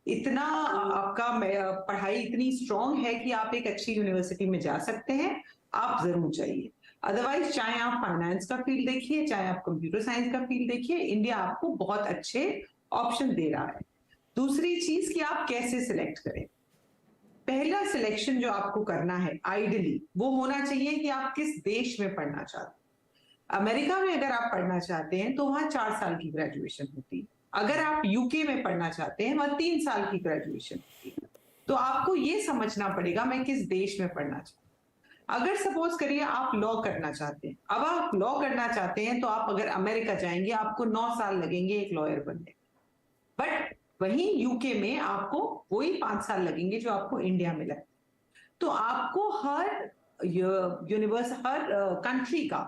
इतना आपका पढ़ाई इतनी स्ट्रांग है कि आप एक अच्छी यूनिवर्सिटी में जा सकते हैं, आप जरूर जाइए। अदरवाइज चाहे आप फाइनेंस का फील्ड देखिए, चाहे आप कंप्यूटर साइंस का फील्ड देखिए, इंडिया आपको बहुत अच्छे ऑप्शन दे रहा है। दूसरी चीज कि आप कैसे सिलेक्ट करें। पहला सिलेक्शन जो आपको करना है आइडियली वो होना चाहिए कि आप किस देश में पढ़ना चाहते हैं। अमेरिका में अगर आप पढ़ना चाहते हैं तो वहां 4 साल की ग्रेजुएशन होती है। अगर आप यूके में पढ़ना चाहते हैं वहां 3 साल की ग्रेजुएशन होती है। तो आपको ये समझना पड़ेगा मैं किस देश में पढ़ना चाहता हूं। अगर सपोज करिए आप लॉ करना चाहते हैं, अब आप लॉ करना चाहते हैं तो आप अगर अमेरिका जाएंगे आपको 9 साल लगेंगे एक लॉयर बनने। बट वहीं यूके में आपको वही 5 साल लगेंगे जो आपको इंडिया में लगते। तो आपको हर यूनिवर्स हर कंट्री का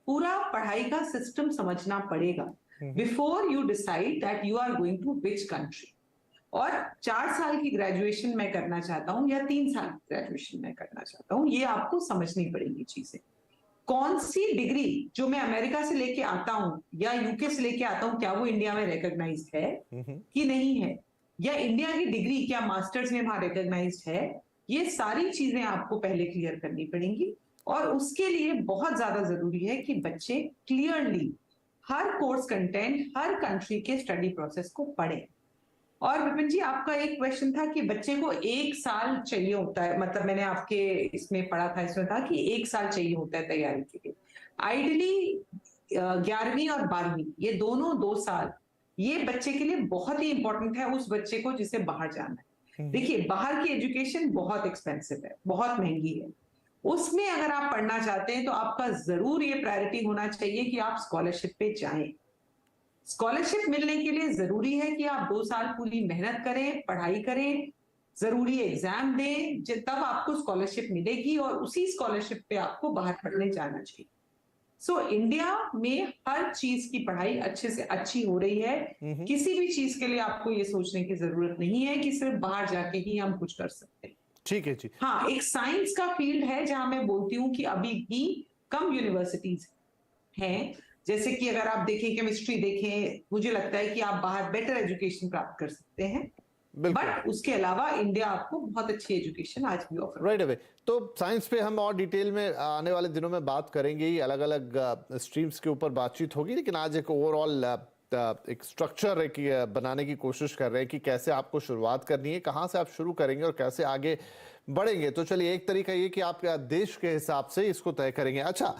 पूरा पढ़ाई का सिस्टम समझना पड़ेगा before you decide that you are going to which country. और 4 साल की ग्रेजुएशन मैं करना चाहता हूं या 3 साल की ग्रेजुएशन मैं करना चाहता हूं, ये आपको समझनी पड़ेगी चीजें। कौन सी डिग्री जो मैं अमेरिका से लेके आता हूं या यूके से लेके आता हूं, क्या वो इंडिया में रिकॉग्नाइज्ड है कि नहीं है, या इंडिया की डिग्री क्या मास्टर्स में वहां रिकॉग्नाइज्ड है, ये सारी चीजें आपको पहले क्लियर करनी पड़ेंगी। और उसके लिए बहुत ज्यादा जरूरी है कि बच्चे क्लियरली हर कोर्स कंटेंट हर कंट्री के स्टडी प्रोसेस को पढ़ें। और विपिन जी आपका एक क्वेश्चन था कि बच्चे को 1 साल चाहिए होता है, मतलब मैंने आपके इसमें पढ़ा था, इसमें था कि 1 साल चाहिए होता है तैयारी के लिए। आइडियली 11वीं और 12वीं ये दोनों 2 साल ये बच्चे के लिए बहुत ही इंपॉर्टेंट है, उस बच्चे को जिसे बाहर जाना है। देखिए बाहर की एजुकेशन बहुत एक्सपेंसिव है, बहुत महंगी है। उसमें अगर आप पढ़ना चाहते हैं तो आपका जरूर ये प्रायोरिटी होना चाहिए कि आप स्कॉलरशिप पे जाएं। स्कॉलरशिप मिलने के लिए जरूरी है कि आप 2 साल पूरी मेहनत करें, पढ़ाई करें, जरूरी एग्जाम दें, तब आपको स्कॉलरशिप मिलेगी और उसी स्कॉलरशिप पे आपको बाहर पढ़ने जाना चाहिए। सो इंडिया में हर चीज की पढ़ाई अच्छे से अच्छी हो रही है। किसी भी चीज के लिए आपको ये सोचने की जरूरत नहीं है कि सिर्फ बाहर जाके ही हम कुछ कर सकते हैं। ठीक है जी। हाँ, एक साइंस का फील्ड है जहां मैं बोलती हूँ कि अभी भी कम यूनिवर्सिटीज हैं। जैसे कि अगर आप देखें केमिस्ट्री देखें, मुझे लगता है कि आप बाहर बेटर एजुकेशन प्राप्त कर सकते हैं। बट उसके अलावा इंडिया आपको बहुत अच्छी एजुकेशन आज भी ऑफर राइट अवे। तो साइंस पे हम और डिटेल में आने वाले दिनों में बात करेंगे, ही अलग अलग स्ट्रीम्स के ऊपर बातचीत होगी, लेकिन आज एक ओवरऑल एक स्ट्रक्चर एक बनाने की कोशिश कर रहे हैं कि कैसे आपको शुरुआत करनी है, कहाँ से आप शुरू करेंगे और कैसे आगे बढ़ेंगे। तो चलिए, एक तरीका ये कि आप देश के हिसाब से इसको तय करेंगे। अच्छा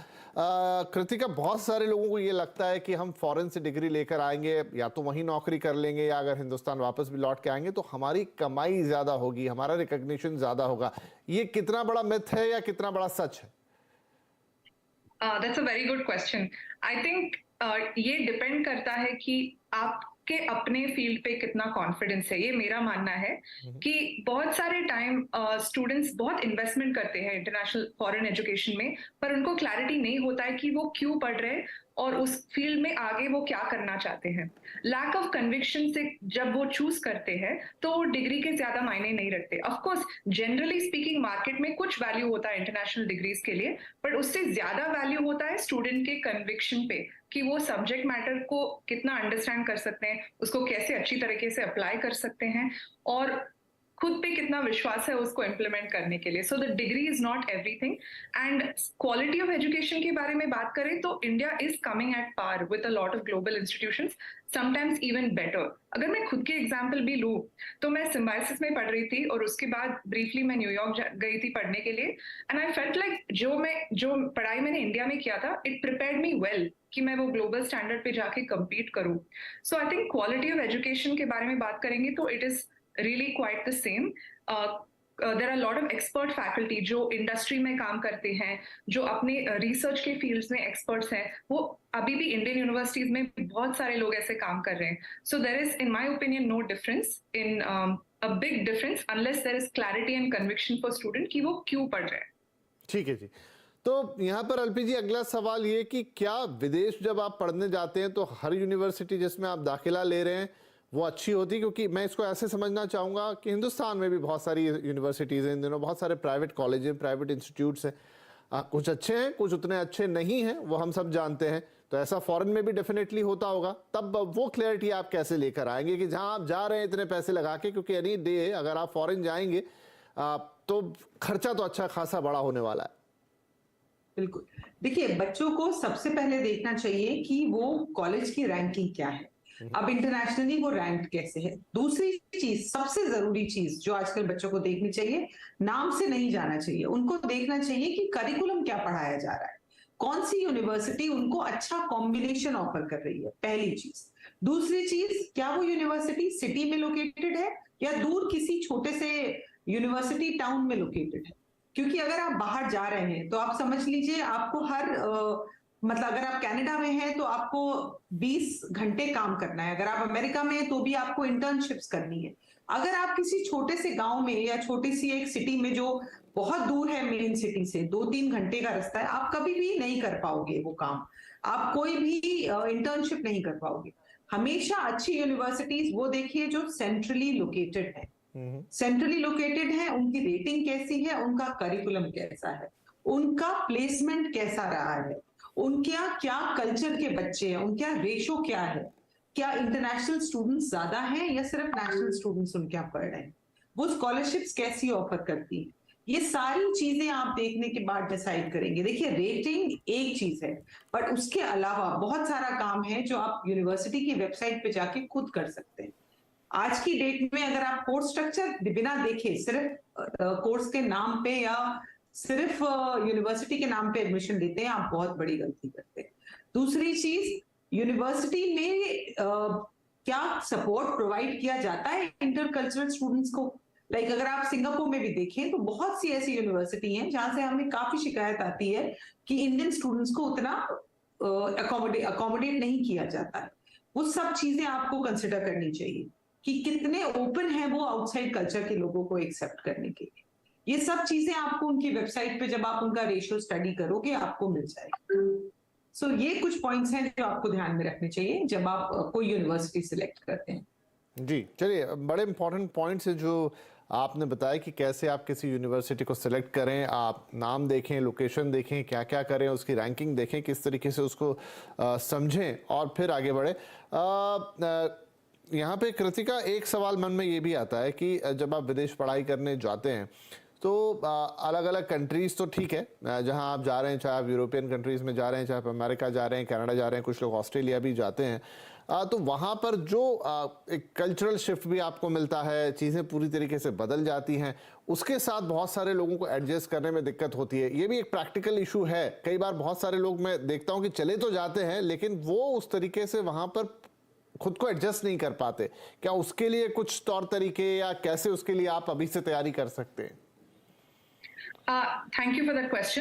कृतिका, बहुत सारे लोगों को ये लगता है कि हम फॉरेन से डिग्री लेकर आएंगे या तो वहीं नौकरी कर लेंगे या अगर हिंदुस्तान वापस भी लौट के आएंगे तो हमारी कमाई ज्यादा होगी, हमारा रिकॉग्निशन ज्यादा होगा। ये कितना बड़ा मिथ है या कितना बड़ा सच है? That's a very good question. I think ये डिपेंड करता है कि आपके अपने फील्ड पे कितना कॉन्फिडेंस है। ये मेरा मानना है कि बहुत सारे टाइम स्टूडेंट्स बहुत इन्वेस्टमेंट करते हैं इंटरनेशनल फॉरेन एजुकेशन में, पर उनको क्लैरिटी नहीं होता है कि वो क्यों पढ़ रहे हैं और उस फील्ड में आगे वो क्या करना चाहते हैं। लैक ऑफ कन्विक्शन से जब वो चूज करते हैं तो वो डिग्री के ज्यादा मायने नहीं रखते। Of course generally speaking market में कुछ वैल्यू होता है इंटरनेशनल डिग्रीज के लिए, बट उससे ज्यादा वैल्यू होता है स्टूडेंट के कन्विक्शन पे कि वो सब्जेक्ट मैटर को कितना अंडरस्टैंड कर सकते हैं, उसको कैसे अच्छी तरीके से अप्लाई कर सकते हैं और खुद पे कितना विश्वास है उसको इम्प्लीमेंट करने के लिए। So the degree is not everything. And quality of education के बारे में बात करें तो India is coming at par with a lot of global institutions, sometimes even better. अगर मैं खुद के एग्जाम्पल भी लूँ तो मैं सिम्बायोसिस में पढ़ रही थी और उसके बाद ब्रीफली मैं न्यूयॉर्क गई थी पढ़ने के लिए, एंड आई फेल्ट लाइक जो पढ़ाई मैंने इंडिया में किया था इट प्रिपेयर्ड मी वेल कि मैं वो ग्लोबल स्टैंडर्ड पे जाके कम्पीट करूँ। So I think quality of education के बारे में बात करेंगे तो it is really quite the same. There are a lot of expert faculty जो इंडस्ट्री में काम करते हैं, जो अपने रिसर्च के फील्ड्स में एक्सपर्ट्स हैं, वो अभी भी इंडियन यूनिवर्सिटीज में बहुत सारे लोग ऐसे काम कर रहे हैं। So there is in my opinion no difference in a big difference unless there is clarity and conviction for student कि वो क्यों पढ़ रहे हैं। ठीक है जी। तो यहाँ पर अल्पी जी, अगला सवाल ये कि क्या विदेश जब आप पढ़ने जाते हैं तो हर यूनिवर्सिटी जिसमें आप दाखिला ले रहे हैं वो अच्छी होती? क्योंकि मैं इसको ऐसे समझना चाहूँगा कि हिंदुस्तान में भी बहुत सारी यूनिवर्सिटीज़ हैं इन दिनों, बहुत सारे प्राइवेट कॉलेज हैं, प्राइवेट इंस्टीट्यूट्स हैं, कुछ अच्छे हैं कुछ उतने अच्छे नहीं हैं, वो हम सब जानते हैं। तो ऐसा फॉरेन में भी डेफिनेटली होता होगा। तब वो क्लैरिटी आप कैसे लेकर आएंगे कि जहां आप जा रहे हैं इतने पैसे लगा के, क्योंकि एनी डे अगर आप फॉरेन जाएंगे तो खर्चा तो अच्छा खासा बड़ा होने वाला है। बिल्कुल, देखिए बच्चों को सबसे पहले देखना चाहिए कि वो कॉलेज की रैंकिंग क्या है, अब इंटरनेशनली वो रैंक कैसे है। दूसरी चीज, सबसे जरूरी चीज जो आजकल बच्चों को देखनी चाहिए, नाम से नहीं जाना चाहिए, उनको देखना चाहिए कि करिकुलम क्या पढ़ाया जा रहा है, कौन सी यूनिवर्सिटी उनको अच्छा कॉम्बिनेशन ऑफर कर रही है, पहली चीज। दूसरी चीज, क्या वो यूनिवर्सिटी सिटी में लोकेटेड है या दूर किसी छोटे से यूनिवर्सिटी टाउन में लोकेटेड है। क्योंकि अगर आप बाहर जा रहे हैं तो आप समझ लीजिए आपको हर मतलब अगर आप कनाडा में हैं तो आपको 20 घंटे काम करना है, अगर आप अमेरिका में हैं तो भी आपको इंटर्नशिप्स करनी है। अगर आप किसी छोटे से गांव में या छोटी सी एक सिटी में जो बहुत दूर है मेन सिटी से, 2-3 घंटे का रास्ता है, आप कभी भी नहीं कर पाओगे वो काम, आप कोई भी इंटर्नशिप नहीं कर पाओगे। हमेशा अच्छी यूनिवर्सिटीज वो देखिए जो सेंट्रली लोकेटेड है, सेंट्रली लोकेटेड है, उनकी रेटिंग कैसी है, उनका करिकुलम कैसा है, उनका प्लेसमेंट कैसा रहा है, उनके क्या कल्चर के बच्चे हैं, उनका रेशो क्या है, क्या इंटरनेशनल स्टूडेंट्स ज्यादा हैं या सिर्फ नेशनल स्टूडेंट्स उनके यहाँ पढ़ रहे हैं, वो स्कॉलरशिप्स कैसी ऑफर करती है, ये सारी चीजें आप देखने के बाद डिसाइड करेंगे। देखिए रेटिंग एक चीज है, बट उसके अलावा बहुत सारा काम है जो आप यूनिवर्सिटी की वेबसाइट पे जाके खुद कर सकते हैं। आज की डेट में अगर आप कोर्स स्ट्रक्चर बिना देखे सिर्फ कोर्स के नाम पे या सिर्फ यूनिवर्सिटी के नाम पे एडमिशन लेते हैं, आप बहुत बड़ी गलती करते हैं। दूसरी चीज, यूनिवर्सिटी में क्या सपोर्ट प्रोवाइड किया जाता है इंटरकल्चरल स्टूडेंट्स को। लाइक अगर आप सिंगापुर में भी देखें तो बहुत सी ऐसी यूनिवर्सिटी हैं जहां से हमें काफी शिकायत आती है कि इंडियन स्टूडेंट्स को उतना अकोमोडेट नहीं किया जाता है। वो सब चीजें आपको कंसिडर करनी चाहिए कि कितने ओपन है वो आउटसाइड कल्चर के लोगों को एक्सेप्ट करने के लिए। ये सब चीजें आपको उनकी वेबसाइट पे जब आप उनका रेशियो स्टडी करोगे आपको मिल जाएगी। सो ये कुछ पॉइंट्स हैं जो आपको ध्यान में रखने चाहिए जब आप कोई यूनिवर्सिटी सिलेक्ट करते हैं। जी चलिए, बड़े इंपॉर्टेंट पॉइंट्स है जो आपने बताया कि कैसे आप किसी यूनिवर्सिटी को सिलेक्ट करें, आप नाम देखें, लोकेशन देखें, क्या क्या करें, उसकी रैंकिंग देखें, किस तरीके से उसको समझें और फिर आगे बढ़े। यहाँ पे कृतिका, एक सवाल मन में ये भी आता है कि जब आप विदेश पढ़ाई करने जाते हैं तो अलग अलग कंट्रीज़ तो ठीक है जहाँ आप जा रहे हैं, चाहे आप यूरोपियन कंट्रीज़ में जा रहे हैं, चाहे आप अमेरिका जा रहे हैं, कनाडा जा रहे हैं, कुछ लोग ऑस्ट्रेलिया भी जाते हैं, तो वहाँ पर जो एक कल्चरल शिफ्ट भी आपको मिलता है, चीज़ें पूरी तरीके से बदल जाती हैं, उसके साथ बहुत सारे लोगों को एडजस्ट करने में दिक्कत होती है। ये भी एक प्रैक्टिकल इशू है। कई बार बहुत सारे लोग मैं देखता हूँ कि चले तो जाते हैं लेकिन वो उस तरीके से वहाँ पर खुद को एडजस्ट नहीं कर पाते। क्या उसके लिए कुछ तौर तरीके या कैसे उसके लिए आप अभी से तैयारी कर सकते हैं? Thank you for that question.